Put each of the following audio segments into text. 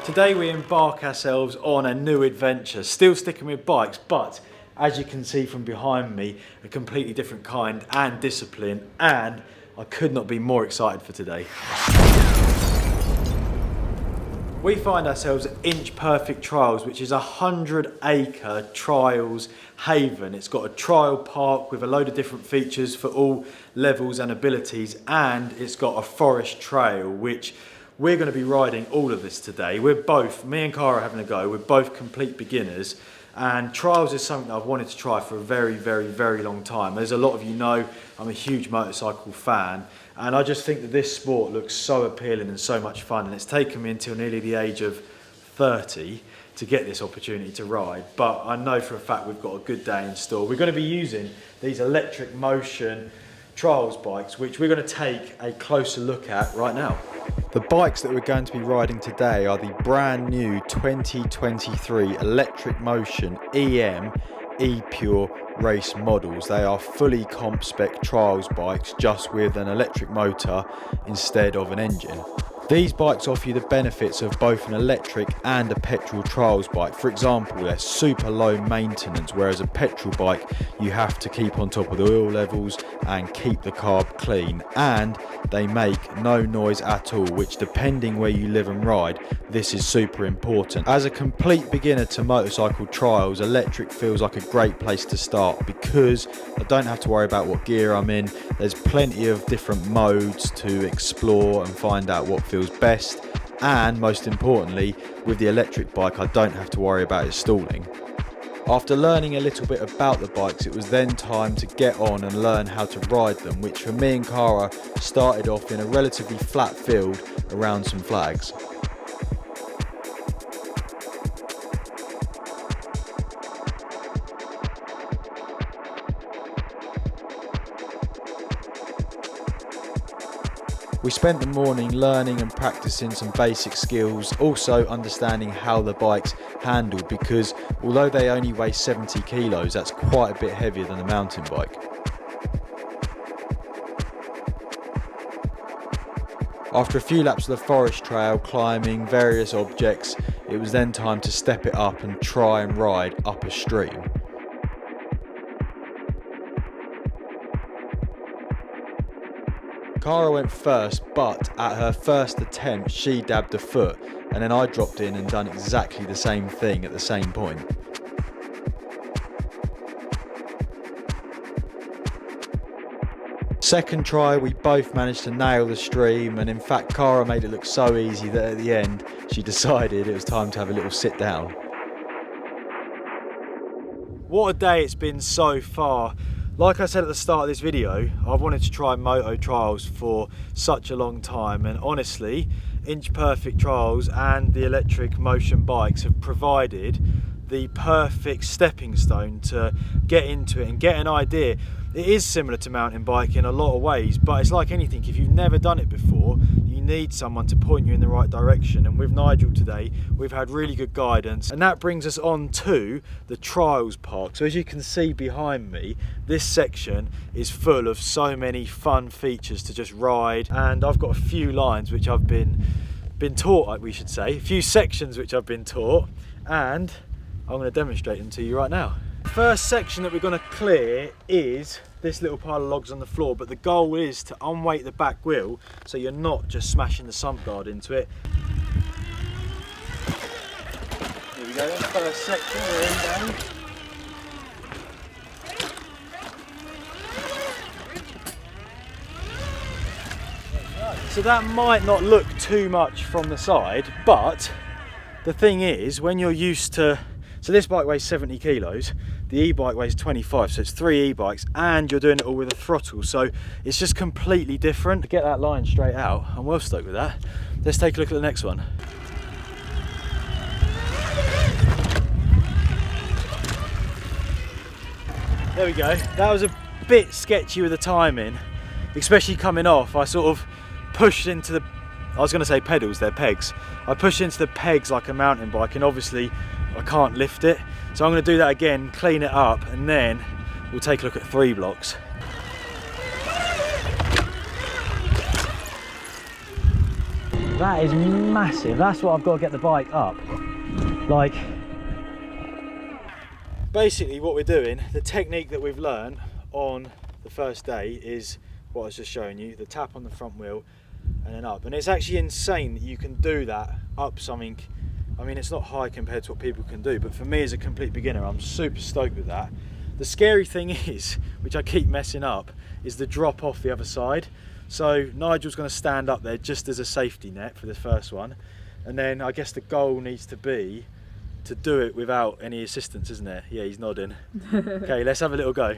Today we embark ourselves on a new adventure, still sticking with bikes, but as you can see from behind me, a completely different kind and discipline, and I could not be more excited for today. We find ourselves at Inch Perfect Trials, which is a 100-acre trials haven. It's got a trial park with a load of different features for all levels and abilities, and it's got a forest trail, which we're going to be riding all of this today. We're both, me and Cara are having a go, we're both complete beginners, and trials is something that I've wanted to try for a very long time. As a lot of you know, I'm a huge motorcycle fan, and I just think that this sport looks so appealing and so much fun, and it's taken me until nearly the age of 30 to get this opportunity to ride, but I know for a fact we've got a good day in store. We're going to be using these electric motion trials bikes, which we're going to take a closer look at right now. The bikes that we're going to be riding today are the brand new 2023 Electric Motion EM E-Pure race models. They are fully comp spec trials bikes, just with an electric motor instead of an engine. These bikes offer you the benefits of both an electric and a petrol trials bike. For example, they're super low maintenance, whereas a petrol bike you have to keep on top of the oil levels and keep the carb clean, and they make no noise at all, which, depending where you live and ride, this is super important. As a complete beginner to motorcycle trials, electric feels like a great place to start because I don't have to worry about what gear I'm in. There's plenty of different modes to explore and find out what feels best, and most importantly, with the electric bike I don't have to worry about it stalling. After learning a little bit about the bikes, it was then time to get on and learn how to ride them, which for me and Cara started off in a relatively flat field around some flags. We spent the morning learning and practicing some basic skills, also understanding how the bikes handle, because although they only weigh 70 kilos, that's quite a bit heavier than a mountain bike. After a few laps of the forest trail, climbing various objects, it was then time to step it up and try and ride up a stream. Cara went first, but at her first attempt she dabbed a foot, and then I dropped in and done exactly the same thing at the same point. Second try, we both managed to nail the stream, and in fact Cara made it look so easy that at the end she decided it was time to have a little sit down. What a day it's been so far. Like I said at the start of this video, I've wanted to try moto trials for such a long time, and honestly, Inch Perfect Trials and the electric motion bikes have provided the perfect stepping stone to get into it and get an idea. It is similar to mountain biking in a lot of ways, but it's like anything, if you've never done it before, you need someone to point you in the right direction, and with Nigel today we've had really good guidance, and that brings us on to the trials park. So as you can see behind me, this section is full of so many fun features to just ride, and I've got a few lines which I've been taught, we should say, a few sections which I've been taught, and I'm going to demonstrate them to you right now. The first section that we're going to clear is this little pile of logs on the floor, but the goal is to unweight the back wheel so you're not just smashing the sump guard into it. Here we go, then, first section, we're in down. So that might not look too much from the side, but the thing is, when you're used to, so this bike weighs 70 kilos, the e-bike weighs 25, so it's 3 e-bikes, and you're doing it all with a throttle, so it's just completely different. To get that line straight out, I'm well stoked with that. Let's take a look at the next one. There we go. That was a bit sketchy with the timing, especially coming off. I sort of pushed into the, I was going to say pedals, they're pegs. I pushed into the pegs like a mountain bike, and obviously I can't lift it. So I'm going to do that again, clean it up, and then we'll take a look at 3 blocks. That is massive. That's what I've got to get the bike up. Like, basically what we're doing, the technique that we've learned on the first day is what I was just showing you, the tap on the front wheel and then up. And it's actually insane that you can do that up something. I mean, it's not high compared to what people can do, but for me as a complete beginner, I'm super stoked with that. The scary thing is, which I keep messing up, is the drop off the other side. So Nigel's going to stand up there just as a safety net for the first one. And then I guess the goal needs to be to do it without any assistance, isn't it? Yeah, he's nodding. Okay, let's have a little go.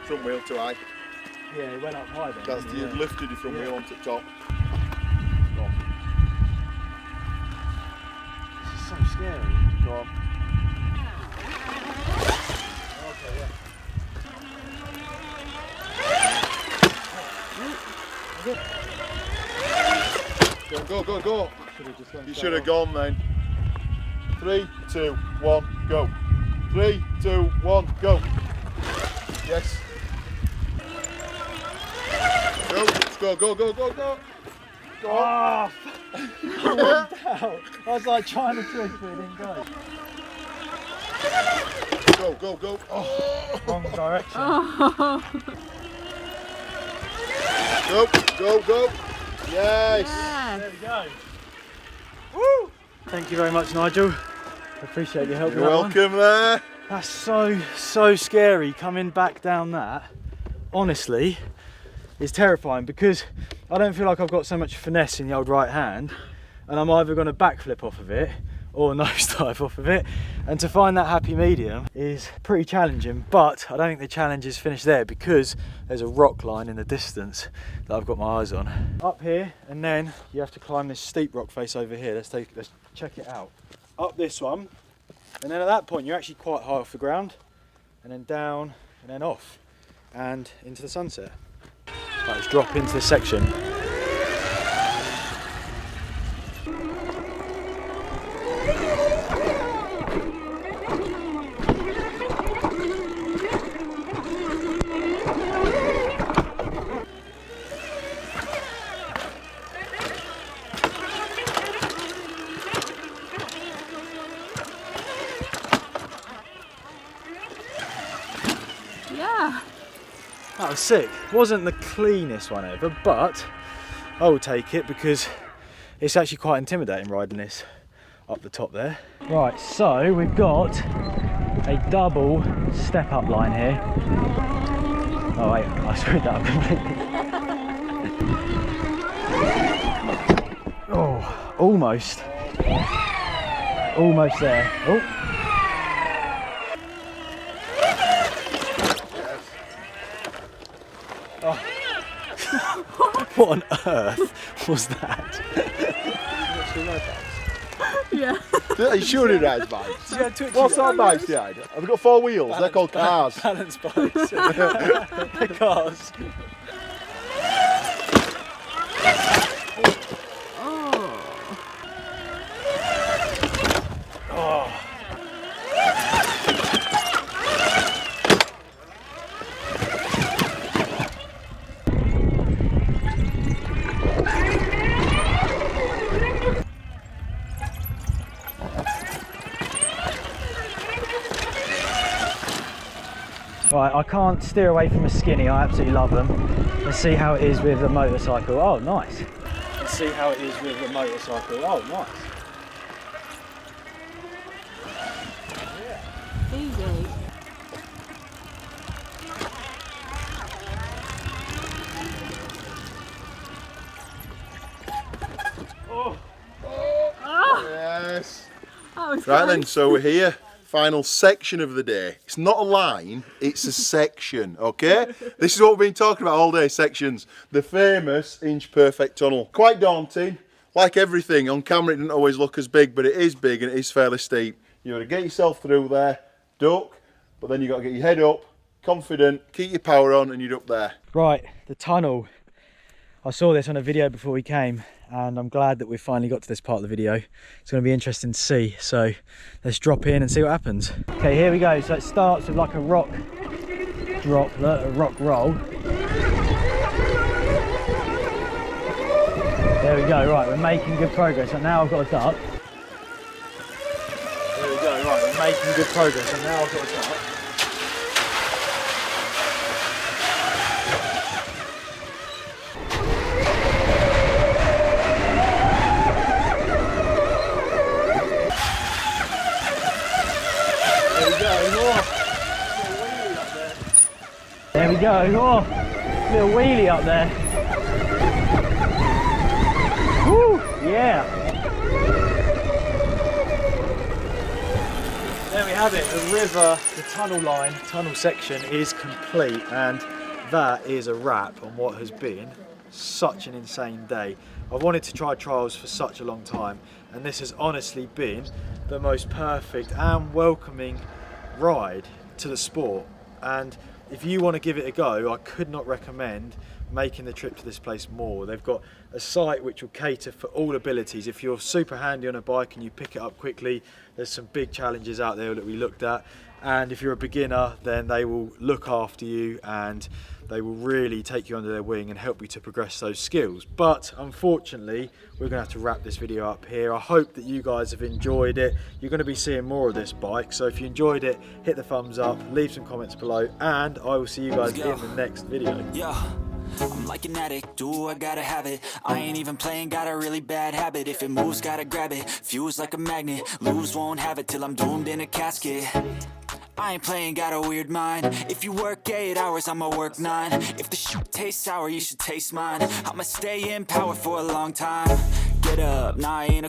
Front wheel too high. Yeah, it went up high then. That's you lifted your front wheel onto the top. This is so scary. Go on. Okay, yeah. Go. You should have gone then. 3, 2, 1, go. 3, 2, 1, go. Yes. Go. Go. Oh, I was like trying to twist, but it didn't go. Go. Oh. Wrong direction. Go. Yes. There we go. Woo! Thank you very much, Nigel. I appreciate your help. You're welcome there. That's so scary coming back down that. Honestly, it's terrifying because I don't feel like I've got so much finesse in the old right hand, and I'm either going to backflip off of it or nosedive off of it, and to find that happy medium is pretty challenging. But I don't think the challenge is finished there because there's a rock line in the distance that I've got my eyes on. Up here, and then you have to climb this steep rock face over here. Let's check it out. Up this one, and then at that point you're actually quite high off the ground, and then down and then off and into the sunset. Right, let's drop into this section. Yeah. That was sick. Wasn't the cleanest one ever, but I will take it because it's actually quite intimidating riding this up the top there. Right, so we've got a double step up line here. Oh wait, I screwed that up completely. Oh, almost. Almost there. Oh. What on earth was that? Yeah. Are you sure it rides bikes? What's our bikes behind? Have we got 4 wheels? They're called cars. Balance bikes. The cars. Right, I can't steer away from a skinny, I absolutely love them. Let's see how it is with a motorcycle. Oh, nice. Let's see how it is with a motorcycle. Oh, nice. Yeah. Easy. Oh. Oh. Yes. That was Right close. then, so we're here. Final section of the day. It's not a line, it's a section, okay? This is what we've been talking about all day, sections. The famous inch perfect tunnel. Quite daunting. Like everything, on camera it doesn't always look as big, but it is big and it is fairly steep. You got to get yourself through there, duck, but then you got to get your head up, confident, keep your power on, and you're up there. Right, the tunnel. I saw this on a video before we came, and I'm glad that we've finally got to this part of the video. It's going to be interesting to see, so let's drop in and see what happens. Okay, here we go. So it starts with like a rock drop, rock roll. There we go, right, we're making good progress. And now I've got a duck. There we go, right, we're making good progress. And now I've got a duck. There we go, oh, little wheelie up there. Woo, yeah. There we have it, the river, the tunnel line, tunnel section is complete, and that is a wrap on what has been such an insane day. I've wanted to try trials for such a long time, and this has honestly been the most perfect and welcoming ride to the sport. And if you want to give it a go, I could not recommend making the trip to this place more. They've got a site which will cater for all abilities. If you're super handy on a bike and you pick it up quickly, there's some big challenges out there that we looked at. And if you're a beginner, then they will look after you and they will really take you under their wing and help you to progress those skills. But unfortunately, we're gonna have to wrap this video up here. I hope that you guys have enjoyed it. You're gonna be seeing more of this bike. So if you enjoyed it, hit the thumbs up, leave some comments below, and I will see you guys in the next video. Yeah. I'm like an addict, do I gotta have it. I ain't even playing, got a really bad habit. If it moves, gotta grab it, fuse like a magnet. Lose, won't have it till I'm doomed in a casket. I ain't playing, got a weird mind. If you work 8 hours, I'ma work 9. If the shit tastes sour, you should taste mine. I'ma stay in power for a long time. Get up, nah, I ain't a